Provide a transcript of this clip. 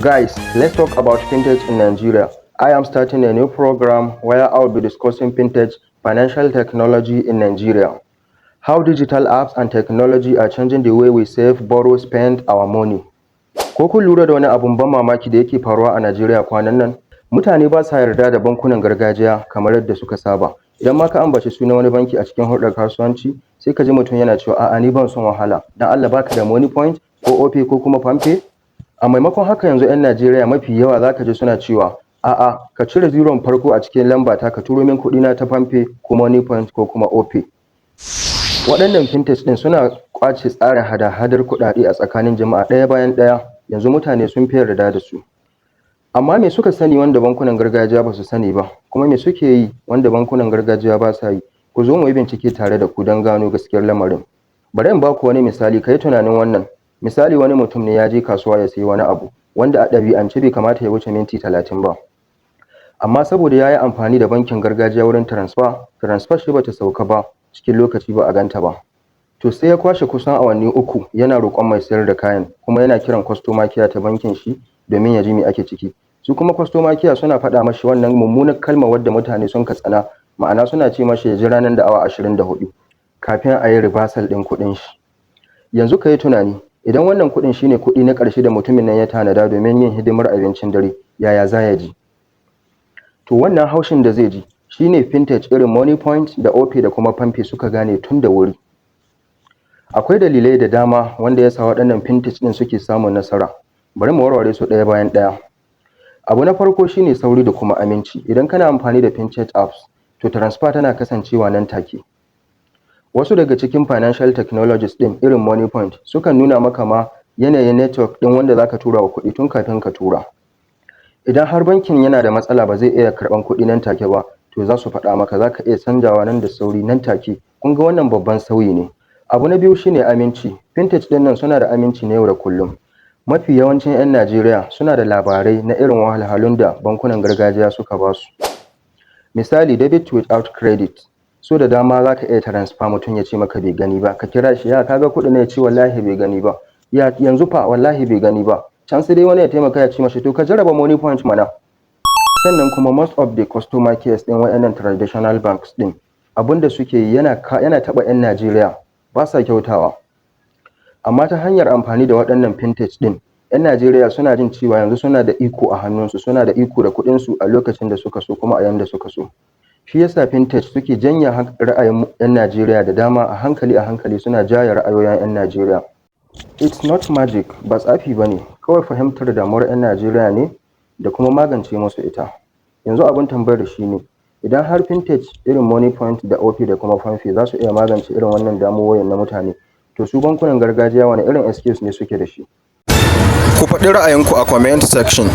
Guys, let's talk about fintech in Nigeria. I am starting a new program where I will be discussing fintech, financial technology in Nigeria. How digital apps and technology are changing the way we save, borrow, spend our money. Ko kun lura da wani abun ban mamaki da yake faruwa a Najeriya kwanan nan? Mutane ba sa yarda da bankunan gargajiya kamar yadda suka saba. Idan ma ka ambaci sunan wani banki a cikin hulɗar kasuwanci, sai ka ji mutum yana cewa a'a ni ban son wahala. Dan Allah baka da Money Point ko Opay ko kuma Palmpay? A maimakon haka yanzu 'yan Najeriya mafi yawa zaka ji suna cewa a'a ka cire ziron farko a cikin lamba ta ka turo min kuɗi na ta Palmpay ko Money Point ko kuma Opay. Waɗannan fintech ɗin suna ƙwace tsarin hada-hadar kuɗaɗe a tsakanin jama'a ɗaya bayan ɗaya. Yanzu mutane sun fi yarda da su. Amma me suka sani wanda bankunan gargajiya ba su sani ba? Kuma me suke yi wanda bankunan gargajiya ba sa yi? Ku zo mu yi bincike tare da ku don gano gaskiyar lamarin. Bari in ba ku wani misali, ka yi tunanin wannan. Misali, wani mutum ne ya je kasuwa ya sayi wani abu wanda a ɗabi'ance bai kamata ya wuce minti 30 ba. Amma saboda ya yi amfani da bankin gargajiya wurin transfer shi bata sauka ba cikin lokaci ba a ganta ba. To sai ya kwashe kusan awanni 3 yana roƙon mai sayar da kayan, kuma yana kiran customer care ta bankin shi domin ya ji me ake ciki. Su kuma customer care suna faɗa mashi wannan mummunar kalmar wadda mutane sun ka tsana, ma'ana suna ce mashi ya jira nan da awa 24 kafin a yi reversal ɗin kuɗin shi. Yanzu ka yi tunani, idan wannan kuɗin shine kuɗi na ƙarshe da mutumin nan ya tanada domin yin hidimar abincin dare, yaya za ya ji? To wannan haushin da zai ji shine fintech irin Money Point da Opay da kuma Palmpay suka gane tun da wuri. Akwai dalilai da dama wanda ya sa waɗannan fintech ɗin suke samun nasara. Bari mu warware su ɗaya bayan ɗaya. Abu na farko shine sauri da kuma aminci. Idan kana amfani da fintech apps, to transfer tana kasancewa nan take. Wasu daga cikin financial technologies ɗin irin Money Point sukan nuna maka ma yanayin network ɗin wanda zaka tura wa kuɗi tun kafin ka tura. Idan har bankin yana da matsala ba zai iya karɓan kuɗi nan take ba, to za su faɗa maka zaka iya canjawa nan da sauri nan take. Kun ga wannan babban sauyi ne. Abu na biyu shine aminci. Fintech ɗin nan suna da aminci na yau da kullum. Mafi yawancin 'yan Najeriya suna da labarai na irin wahalhalun da bankunan gargajiya suka ba su. Misali, debit without credit. So da dama za ka iya transfer mutum ya ce maka bai gani ba. Ka kira shi, ya kaga kuɗi ne, ya ce wallahi bai gani ba. Ya yanzu fa wallahi bai gani ba. Can sai dai wani ya taimaka ya ce mashi to ka jarraba Money Point mana. Sannan kuma most of the customer cares ɗin waɗannan traditional banks ɗin, abin da suke yi yana taɓa 'yan Najeriya, ba sa kyautawa. Amma ta hanyar amfani da waɗannan fintech ɗin, 'yan Najeriya suna jin cewa yanzu suna da iko a hannunsu, suna da iko da kuɗinsu a lokacin da suka so kuma a yanda suka so. Shi yasa fintech suke janye ra'ayin 'yan Najeriya da dama a hankali suna jaya ra'ayoyin 'yan Najeriya. It's not magic, ba tsafi ba ne, kawai fahimtar damuwar 'yan Najeriya ne da kuma magance musu ita. Yanzu abin tambayar shi ne, idan har fintech irin Money Point da Opay da kuma Palmpay za su iya magance irin wannan damuwoyin na mutane, to su bankunan gargajiya wani irin excuse ne suke da shi? Ku faɗi ra'ayinku a comment section.